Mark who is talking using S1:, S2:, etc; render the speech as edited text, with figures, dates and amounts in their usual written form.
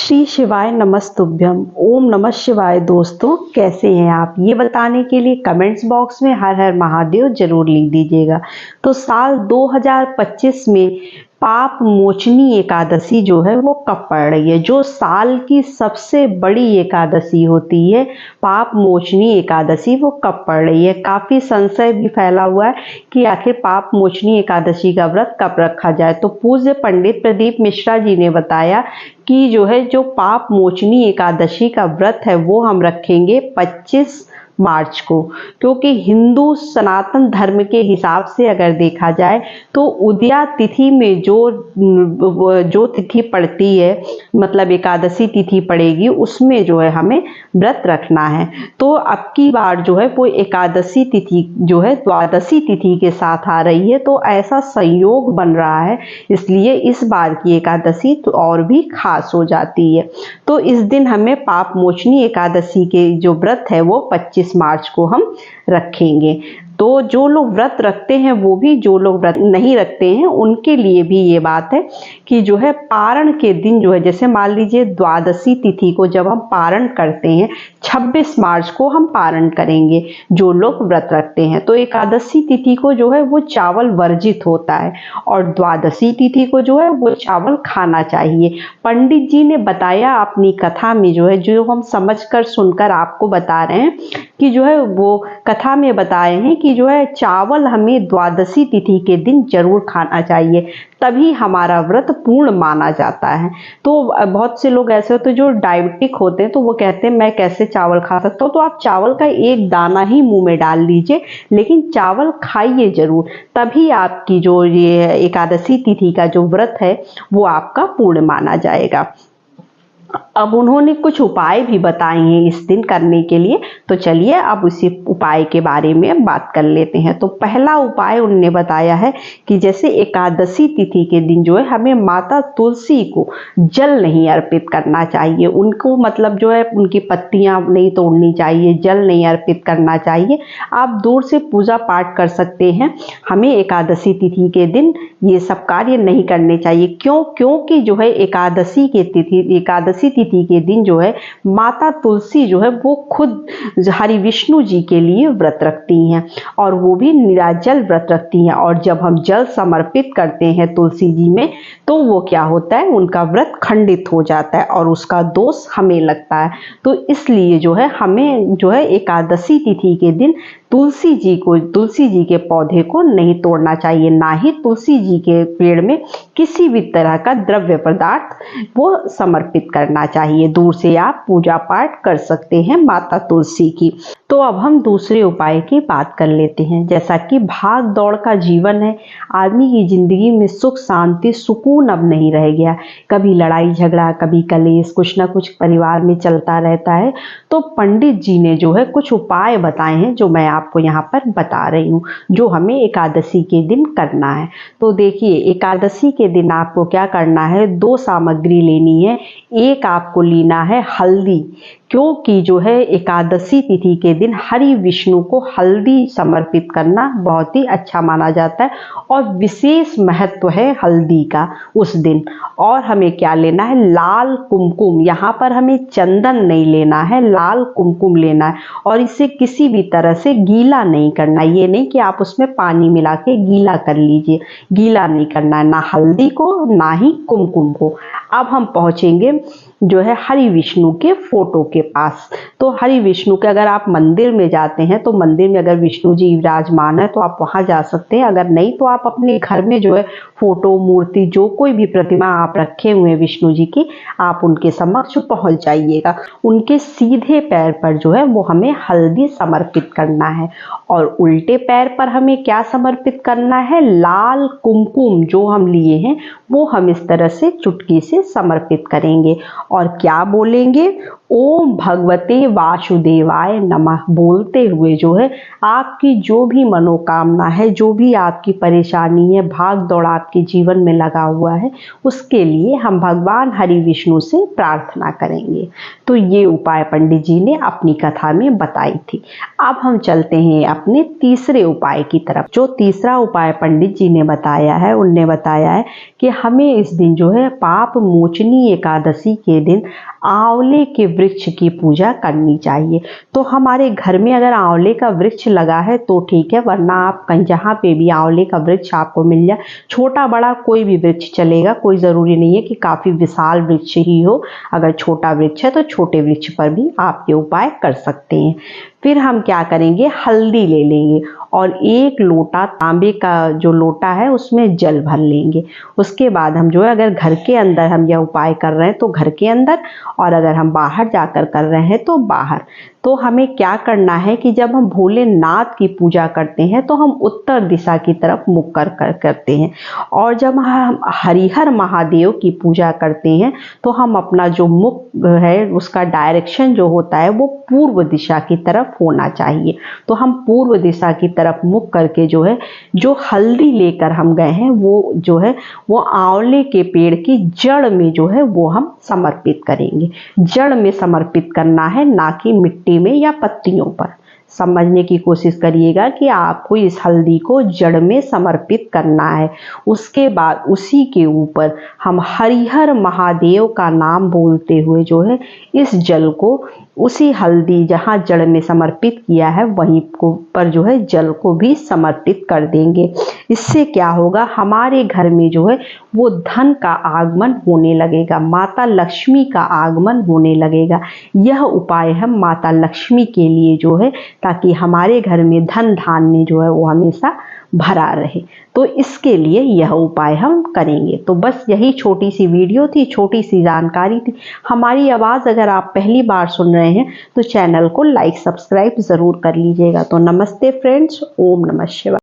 S1: श्री शिवाय नमस्तुभ्यम। ओम नमः शिवाय। दोस्तों, कैसे हैं आप? ये बताने के लिए कमेंट्स बॉक्स में हर हर महादेव जरूर लिख दीजिएगा। तो साल 2025 में पाप मोचनी एकादशी जो है वो कब पड़ रही है? जो साल की सबसे बड़ी एकादशी होती है पाप मोचनी एकादशी, वो कब पड़ रही है? काफी संशय भी फैला हुआ है कि आखिर पाप मोचनी एकादशी का व्रत कब रखा जाए। तो पूज्य पंडित प्रदीप मिश्रा जी ने बताया कि जो पाप मोचनी एकादशी का व्रत है वो हम रखेंगे 25 मार्च को, क्योंकि हिंदू सनातन धर्म के हिसाब से अगर देखा जाए तो उदया तिथि में जो तिथि पड़ती है, मतलब एकादशी तिथि पड़ेगी, उसमें जो है हमें व्रत रखना है। तो अब की बार जो है वो एकादशी तिथि जो है द्वादशी तिथि के साथ आ रही है, तो ऐसा संयोग बन रहा है, इसलिए इस बार की एकादशी तो और भी खास हो जाती है। तो इस दिन हमें पाप मोचनी एकादशी के जो व्रत है वो 25 मार्च को हम रखेंगे। तो जो लोग व्रत रखते हैं वो भी, जो लोग व्रत नहीं रखते हैं उनके लिए भी ये बात है कि जो है पारण के दिन जो है, जैसे मान लीजिए द्वादशी तिथि को जब हम पारण करते हैं, 26 मार्च को हम पारण करेंगे जो लोग व्रत रखते हैं। तो एकादशी तिथि को जो है वो चावल वर्जित होता है और द्वादशी तिथि को जो है वो चावल खाना चाहिए। पंडित जी ने बताया अपनी कथा में, जो है जो हम समझकर सुनकर आपको बता रहे हैं कि जो है वो कथा में बताए हैं कि जो है चावल हमें द्वादशी तिथि के दिन जरूर खाना चाहिए, तभी हमारा व्रत पूर्ण माना जाता है। तो बहुत से लोग ऐसे होते हैं जो डायबिटिक होते हैं, तो वो कहते हैं मैं कैसे चावल खा सकता हूँ। तो आप चावल का एक दाना ही मुंह में डाल लीजिए, लेकिन चावल खाइए जरूर, तभी आपकी जो ये एकादशी तिथि का जो व्रत है वो आपका पूर्ण माना जाएगा। अब उन्होंने कुछ उपाय भी बताए हैं इस दिन करने के लिए, तो चलिए अब उसी उपाय के बारे में बात कर लेते हैं। तो पहला उपाय उन्होंने बताया है कि जैसे एकादशी तिथि के दिन जो है हमें माता तुलसी को जल नहीं अर्पित करना चाहिए, उनको मतलब जो है उनकी पत्तियां नहीं तोड़नी चाहिए, जल नहीं अर्पित करना चाहिए। आप दूर से पूजा पाठ कर सकते हैं, हमें एकादशी तिथि के दिन ये सब कार्य नहीं करने चाहिए। क्योंकि जो है एकादशी तिथि के दिन जो है माता तुलसी जो है वो खुद हरि विष्णु जी के लिए व्रत रखती हैं और वो भी निराजल व्रत रखती हैं। और जब हम जल समर्पित करते हैं तुलसी जी में, तो वो क्या होता है, उनका व्रत खंडित हो जाता है और उसका दोष हमें लगता है। तो इसलिए जो है हमें जो है एकादशी तिथि के दिन तुलसी जी के पौधे को नहीं तोड़ना चाहिए, ना ही तुलसी जी के पेड़ में किसी भी तरह का द्रव्य पदार्थ वो समर्पित करना चाहिए। दूर से आप पूजा पाठ कर सकते हैं माता तुलसी की। तो अब हम दूसरे उपाय की बात कर लेते हैं। जैसा कि भाग दौड़ का जीवन है, आदमी की जिंदगी में सुख शांति सुकून अब नहीं रह गया, कभी लड़ाई झगड़ा, कभी कलेश, कुछ ना कुछ परिवार में चलता रहता है। तो पंडित जी ने जो है कुछ उपाय बताए हैं जो मैं आपको यहाँ पर बता रही हूँ, जो हमें एकादशी के दिन करना है। तो देखिए, एकादशी के दिन आपको क्या करना है, 2 सामग्री लेनी है। एक आपको लेना है हल्दी, क्योंकि जो है एकादशी तिथि के दिन हरि विष्णु को हल्दी समर्पित करना बहुत ही अच्छा माना जाता है और विशेष महत्व है हल्दी का उस दिन। और हमें क्या लेना है, लाल कुमकुम। यहाँ पर हमें चंदन नहीं लेना है, लाल कुमकुम लेना है और इसे किसी भी तरह से गीला नहीं करना। ये नहीं कि आप उसमें पानी मिला के गीला कर लीजिए, गीला नहीं करना है, ना हल्दी को ना ही कुमकुम को। अब हम पहुंचेंगे जो है हरि विष्णु के फोटो के पास। तो हरि विष्णु के, अगर आप मंदिर में जाते हैं तो मंदिर में अगर विष्णु जी विराजमान है तो आप वहां जा सकते हैं, अगर नहीं तो आप अपने घर में जो है फोटो, मूर्ति, जो कोई भी प्रतिमा आप रखे हुए हैं विष्णु जी की, आप उनके समक्ष पहुंच जाइएगा। उनके सीधे पैर पर जो है वो हमें हल्दी समर्पित करना है और उल्टे पैर पर हमें क्या समर्पित करना है, लाल कुमकुम जो हम लिए हैं वो हम इस तरह से चुटकी से समर्पित करेंगे और क्या बोलेंगे, ओम भगवते वासुदेवाय नमः बोलते हुए जो है आपकी जो भी मनोकामना है, जो भी आपकी परेशानी है, भाग दौड़ आपके जीवन में लगा हुआ है, उसके लिए हम भगवान हरि विष्णु से प्रार्थना करेंगे। तो ये उपाय पंडित जी ने अपनी कथा में बताई थी। अब हम चलते हैं अपने तीसरे उपाय की तरफ। जो तीसरा उपाय पंडित जी ने बताया है, उनने बताया है कि हमें इस दिन जो है पाप मोचनी एकादशी के दिन आंवले के वृक्ष की पूजा करनी चाहिए। तो हमारे घर में अगर आंवले का वृक्ष लगा है तो ठीक है, वरना आप कहीं जहाँ पे भी आंवले का वृक्ष आपको मिल जाए, छोटा बड़ा कोई भी वृक्ष चलेगा, कोई ज़रूरी नहीं है कि काफ़ी विशाल वृक्ष ही हो। अगर छोटा वृक्ष है तो छोटे वृक्ष पर भी आप ये उपाय कर सकते हैं। फिर हम क्या करेंगे, हल्दी ले लेंगे और 1 लोटा तांबे का जो लोटा है उसमें जल भर लेंगे। उसके बाद हम जो है, अगर घर के अंदर हम यह उपाय कर रहे हैं तो घर के अंदर, और अगर हम बाहर जाकर कर रहे हैं तो बाहर। तो हमें क्या करना है कि जब हम भोलेनाथ की पूजा करते हैं तो हम उत्तर दिशा की तरफ मुख कर करते हैं, और जब हम हरिहर महादेव की पूजा करते हैं तो हम अपना जो मुख है उसका डायरेक्शन जो होता है वो पूर्व दिशा की तरफ होना चाहिए। तो हम पूर्व दिशा की तरफ मुख करके जो है, जो हल्दी लेकर हम गए हैं वो जो है वो आंवले के पेड़ की जड़ में जो है वो हम समर्पित करेंगे। जड़ में समर्पित करना है, ना कि मिट्टी में या पत्तियों पर। समझने की कोशिश करिएगा कि आपको इस हल्दी को जड़ में समर्पित करना है। उसके बाद उसी के ऊपर हम हरिहर महादेव का नाम बोलते हुए जो है इस जल को, उसी हल्दी जहाँ जड़ में समर्पित किया है वहीं पर जो है जल को भी समर्पित कर देंगे। इससे क्या होगा, हमारे घर में जो है वो धन का आगमन होने लगेगा, माता लक्ष्मी का आगमन होने लगेगा। यह उपाय हम माता लक्ष्मी के लिए जो है, ताकि हमारे घर में धन धान्य जो है वो हमेशा भरा रहे। तो इसके लिए यह उपाय हम करेंगे। तो बस यही छोटी सी वीडियो थी, छोटी सी जानकारी थी। हमारी आवाज़ अगर आप पहली बार सुन रहे हैं तो चैनल को लाइक सब्सक्राइब ज़रूर कर लीजिएगा। तो नमस्ते फ्रेंड्स, ओम नमः शिवाय।